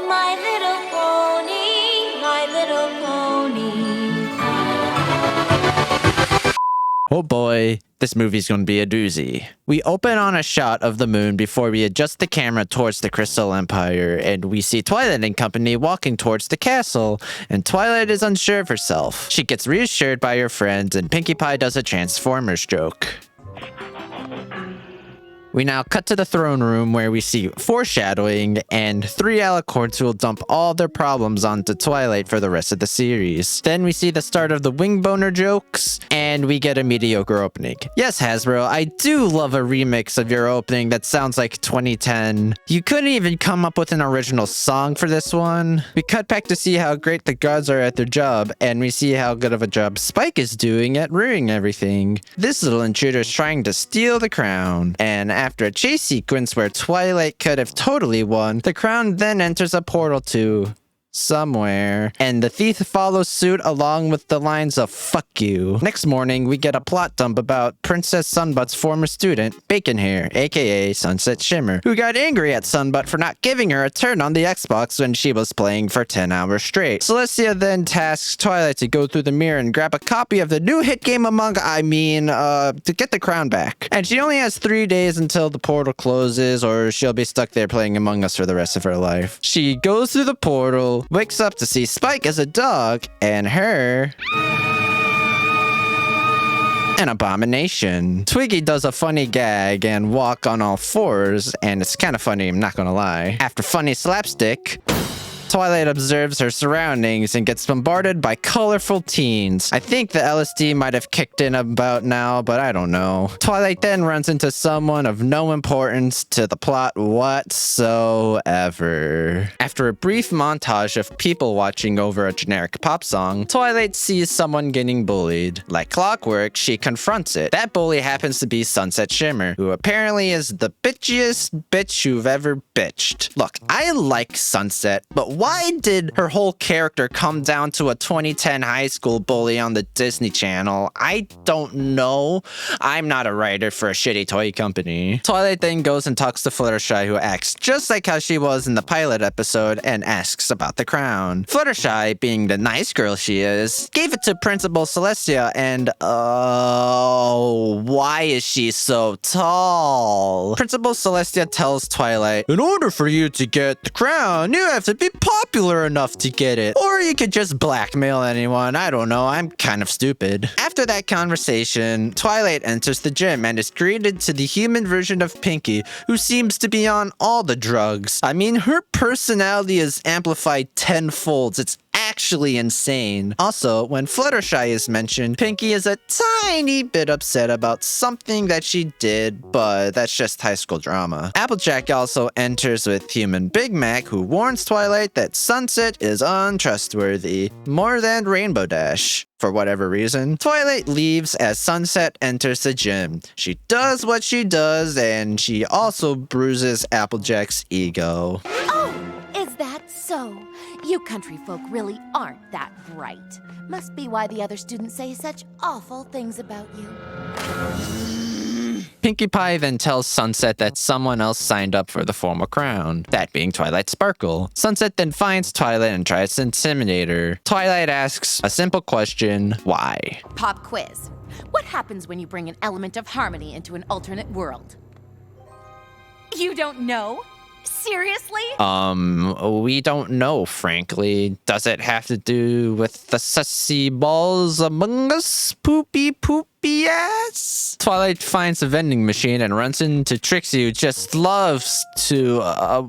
My little pony, my little pony. Oh boy, this movie's gonna be a doozy. We open on a shot of the moon before we adjust the camera towards the Crystal Empire, and we see Twilight and company walking towards the castle, and Twilight is unsure of herself. She gets reassured by her friends, and Pinkie Pie does a Transformers joke. We now cut to the throne room where we see foreshadowing and 3 alicorns who will dump all their problems onto Twilight for the rest of the series. Then we see the start of the wing boner jokes and we get a mediocre opening. Yes, Hasbro, I do love a remix of your opening that sounds like 2010. You couldn't even come up with an original song for this one. We cut back to see how great the guards are at their job and we see how good of a job Spike is doing at ruining everything. This little intruder is trying to steal the crown, and after a chase sequence where Twilight could have totally won, the crown then enters a portal to somewhere, and the thief follows suit along with the lines of "fuck you." Next morning, we get a plot dump about Princess Sunbut's former student, Bacon Hair, aka Sunset Shimmer, who got angry at Sunbutt for not giving her a turn on the Xbox when she was playing for 10 hours straight. Celestia then tasks Twilight to go through the mirror and grab a copy of the new hit game to get the crown back. And she only has 3 days until the portal closes, or she'll be stuck there playing Among Us for the rest of her life. She goes through the portal, wakes up to see Spike as a dog, and her an abomination. Twiggy does a funny gag and walk on all fours, and it's kind of funny, I'm not gonna lie. After funny slapstick, Twilight observes her surroundings and gets bombarded by colorful teens. I think the LSD might have kicked in about now, but I don't know. Twilight then runs into someone of no importance to the plot whatsoever. After a brief montage of people watching over a generic pop song, Twilight sees someone getting bullied. Like clockwork, she confronts it. That bully happens to be Sunset Shimmer, who apparently is the bitchiest bitch you've ever bitched. Look, I like Sunset, but why did her whole character come down to a 2010 high school bully on the Disney Channel? I don't know. I'm not a writer for a shitty toy company. Twilight then goes and talks to Fluttershy, who acts just like how she was in the pilot episode, and asks about the crown. Fluttershy, being the nice girl she is, gave it to Principal Celestia, and why is she so tall? Principal Celestia tells Twilight, in order for you to get the crown, you have to be popular enough to get it. Or you could just blackmail anyone. I don't know. I'm kind of stupid. After that conversation, Twilight enters the gym and is greeted to the human version of Pinkie, who seems to be on all the drugs. I mean, her personality is amplified tenfold. It's actually insane. Also, when Fluttershy is mentioned, Pinkie is a tiny bit upset about something that she did, but that's just high school drama. Applejack also enters with Human Big Mac, who warns Twilight that Sunset is untrustworthy, more than Rainbow Dash. For whatever reason, Twilight leaves as Sunset enters the gym. She does what she does, and she also bruises Applejack's ego. Oh, is that so? You country folk really aren't that bright. Must be why the other students say such awful things about you. Pinkie Pie then tells Sunset that someone else signed up for the formal crown, that being Twilight Sparkle. Sunset then finds Twilight and tries to intimidate her. Twilight asks a simple question, why? Pop quiz. What happens when you bring an element of harmony into an alternate world? You don't know? Seriously? We don't know, frankly. Does it have to do with the sussy balls among us? Poopy ass? Twilight finds a vending machine and runs into Trixie, who just loves to,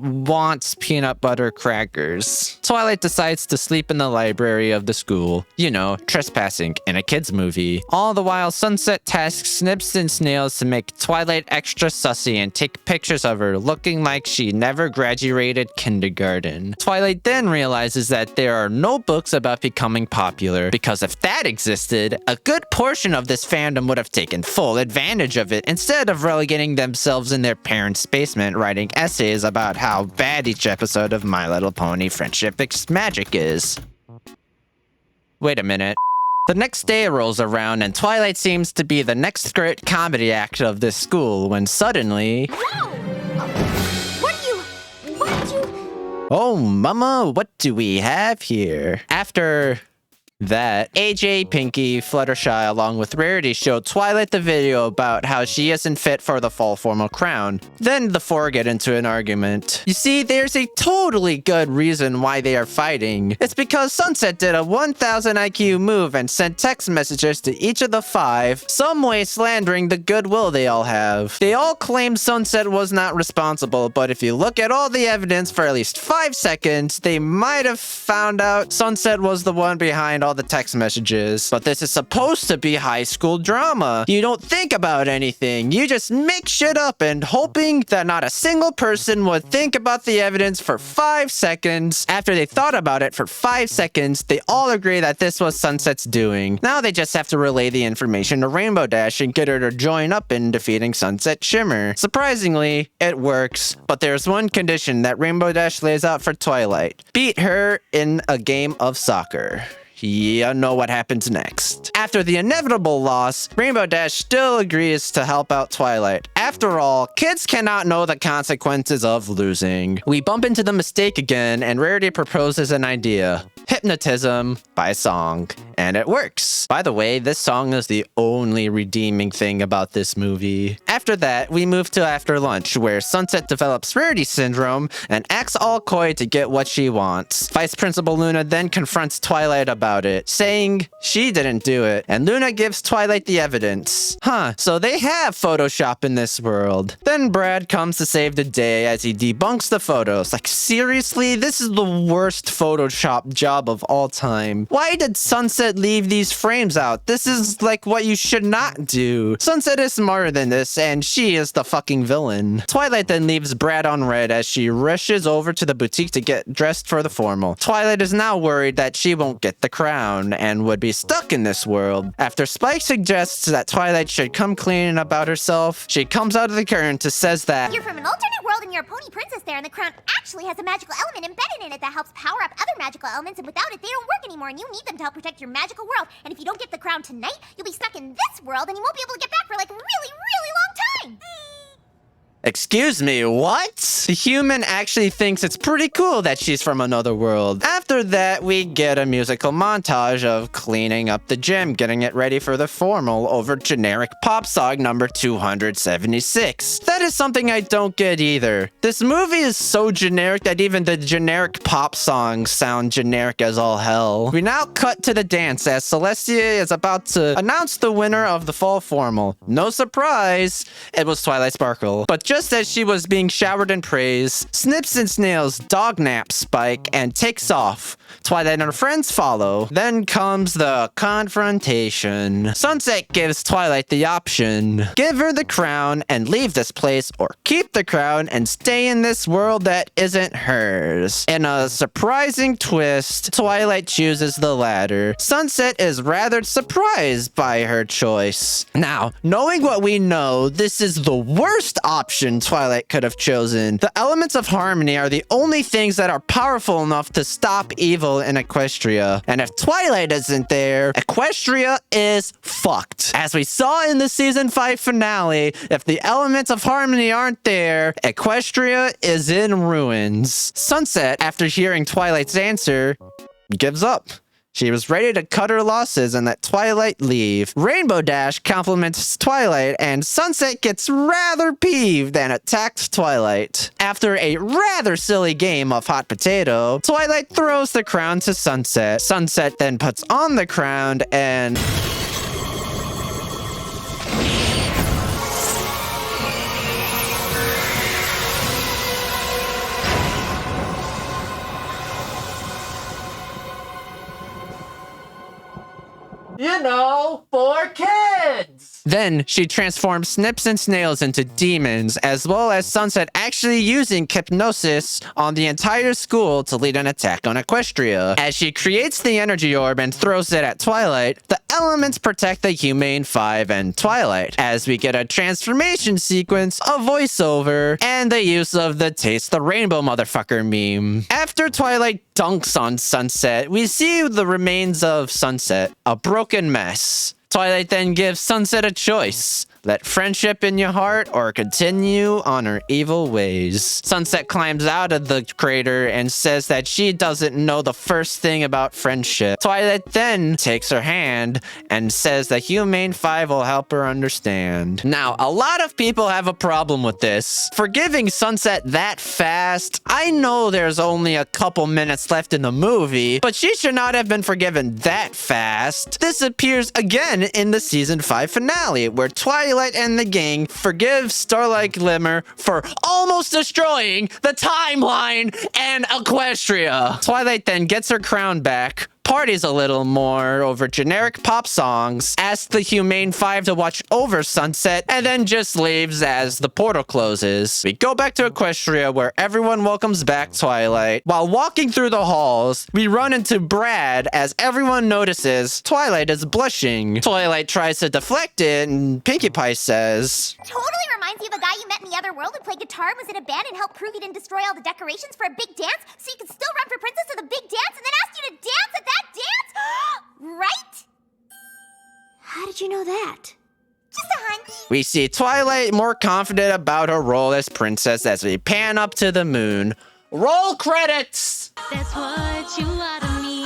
wants peanut butter crackers. Twilight decides to sleep in the library of the school. You know, trespassing in a kid's movie. All the while, Sunset tasks Snips and Snails to make Twilight extra sussy and take pictures of her looking like she never graduated kindergarten. Twilight then realizes that there are no books about becoming popular, because if that existed, a good portion of this fandom would have taken full advantage of it instead of relegating themselves in their parents' basement writing essays about how bad each episode of My Little Pony Friendship Magic is. Wait a minute. The next day rolls around and Twilight seems to be the next great comedy act of this school when suddenly... Whoa! What did you... Oh, mama, what do we have here? After that, AJ, Pinky, Fluttershy, along with Rarity, showed Twilight the video about how she isn't fit for the fall formal crown. Then the four get into an argument. You see, there's a totally good reason why they are fighting. It's because Sunset did a 1000 IQ move and sent text messages to each of the five, some way slandering the goodwill they all have. They all claim Sunset was not responsible, but if you look at all the evidence for at least 5 seconds, they might have found out Sunset was the one behind all the text messages. But this is supposed to be high school drama. You don't think about anything. You just make shit up and hoping that not a single person would think about the evidence for 5 seconds. After they thought about it for 5 seconds, they all agree that this was Sunset's doing. Now they just have to relay the information to Rainbow Dash and get her to join up in defeating Sunset Shimmer. Surprisingly, it works, but there's one condition that Rainbow Dash lays out for Twilight. Beat her in a game of soccer. You know what happens next. After the inevitable loss, Rainbow Dash still agrees to help out Twilight. After all, kids cannot know the consequences of losing. We bump into the mistake again, and Rarity proposes an idea. Hypnotism by song. And it works. By the way, this song is the only redeeming thing about this movie. After that, we move to after lunch, where Sunset develops Rarity Syndrome and acts all coy to get what she wants. Vice Principal Luna then confronts Twilight about it, saying she didn't do it, and Luna gives Twilight the evidence. So they have Photoshop in this world. Then Brad comes to save the day as he debunks the photos. Like, seriously? This is the worst Photoshop job of all time. Why did Sunset leave these frames out? This is like what you should not do. Sunset is smarter than this, and she is the fucking villain. Twilight then leaves Brad on red as she rushes over to the boutique to get dressed for the formal. Twilight is now worried that she won't get the crown and would be stuck in this world. After Spike suggests that Twilight should come clean about herself, she comes out of the curtain to says that you're from an alternate world and you're a pony princess there, and the crown actually has a magical element embedded in it that helps power up other magical elements, and without it they don't work anymore, and you need them to help protect your magical world. And if you don't get the crown tonight, you'll be stuck in this world and you won't be able to get back for like a really, really long time. Excuse me, what? The human actually thinks it's pretty cool that she's from another world. After that, we get a musical montage of cleaning up the gym, getting it ready for the formal over generic pop song number 276. That is something I don't get either. This movie is so generic that even the generic pop songs sound generic as all hell. We now cut to the dance as Celestia is about to announce the winner of the fall formal. No surprise, it was Twilight Sparkle. But just as she was being showered in praise, Snips and Snails dog naps Spike and takes off. Twilight and her friends follow. Then comes the confrontation. Sunset gives Twilight the option. Give her the crown and leave this place, or keep the crown and stay in this world that isn't hers. In a surprising twist, Twilight chooses the latter. Sunset is rather surprised by her choice. Now, knowing what we know, this is the worst option Twilight could have chosen. The elements of harmony are the only things that are powerful enough to stop evil in Equestria. And if Twilight isn't there, Equestria is fucked. As we saw in the season 5 finale, if the elements of harmony aren't there, Equestria is in ruins. Sunset, after hearing Twilight's answer, gives up. She was ready to cut her losses and let Twilight leave. Rainbow Dash compliments Twilight, and Sunset gets rather peeved and attacks Twilight. After a rather silly game of hot potato, Twilight throws the crown to Sunset. Sunset then puts on the crown and... you know, for kids! Then she transforms Snips and Snails into demons, as well as Sunset actually using hypnosis on the entire school to lead an attack on Equestria. As she creates the energy orb and throws it at Twilight, the elements protect the Humane 5 and Twilight, as we get a transformation sequence, a voiceover, and the use of the Taste the Rainbow motherfucker meme. After Twilight dunks on Sunset, we see the remains of Sunset, a broken mess. Twilight then gives Sunset a choice. Let friendship in your heart or continue on her evil ways. Sunset climbs out of the crater and says that she doesn't know the first thing about friendship. Twilight then takes her hand and says the Humane 5 will help her understand. Now, a lot of people have a problem with this. Forgiving Sunset that fast, I know there's only a couple minutes left in the movie, but she should not have been forgiven that fast. This appears again in the season 5 finale, where Twilight and the gang forgive Starlight Glimmer for almost destroying the timeline and Equestria. Twilight then gets her crown back, parties a little more over generic pop songs, asks the Humane 5 to watch over Sunset, and then just leaves as the portal closes. We go back to Equestria where everyone welcomes back Twilight. While walking through the halls, we run into Brad as everyone notices Twilight is blushing. Twilight tries to deflect it, and Pinkie Pie says, Totally reminds you of a guy you met in the other world who played guitar, was in a band, and helped prove he didn't destroy all the decorations for a big dance, so you could still run for princess of the big dance, and then asked you to dance at that dance? Right? How did you know that? Just a hunch. we see Twilight more confident about her role as princess as we pan up to the moon. Roll credits! That's what you are to me.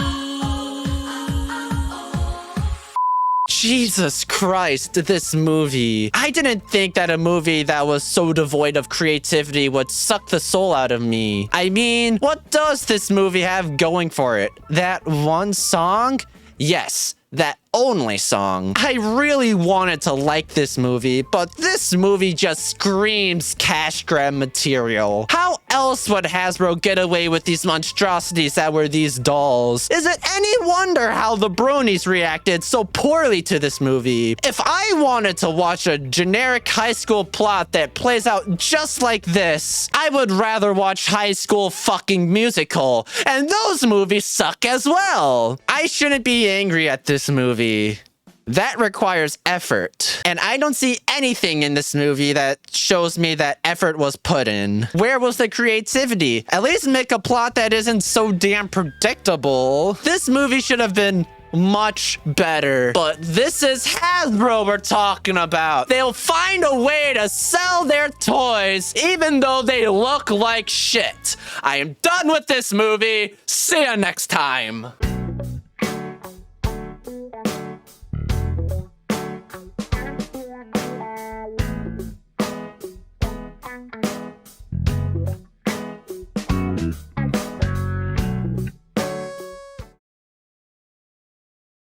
Jesus Christ, this movie. I didn't think that a movie that was so devoid of creativity would suck the soul out of me. I mean, what does this movie have going for it? That one song? Yes, that only song. I really wanted to like this movie, but this movie just screams cash grab material. How else would Hasbro get away with these monstrosities that were these dolls? Is it any wonder how the bronies reacted so poorly to this movie? If I wanted to watch a generic high school plot that plays out just like this, I would rather watch High School fucking Musical, and those movies suck as well. I shouldn't be angry at this movie. That requires effort. And I don't see anything in this movie that shows me that effort was put in. Where was the creativity? At least make a plot that isn't so damn predictable. This movie should have been much better. But this is Hasbro we're talking about. They'll find a way to sell their toys even though they look like shit. I am done with this movie. See ya next time.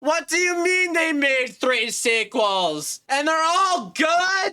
What do you mean they made 3 sequels? And they're all good?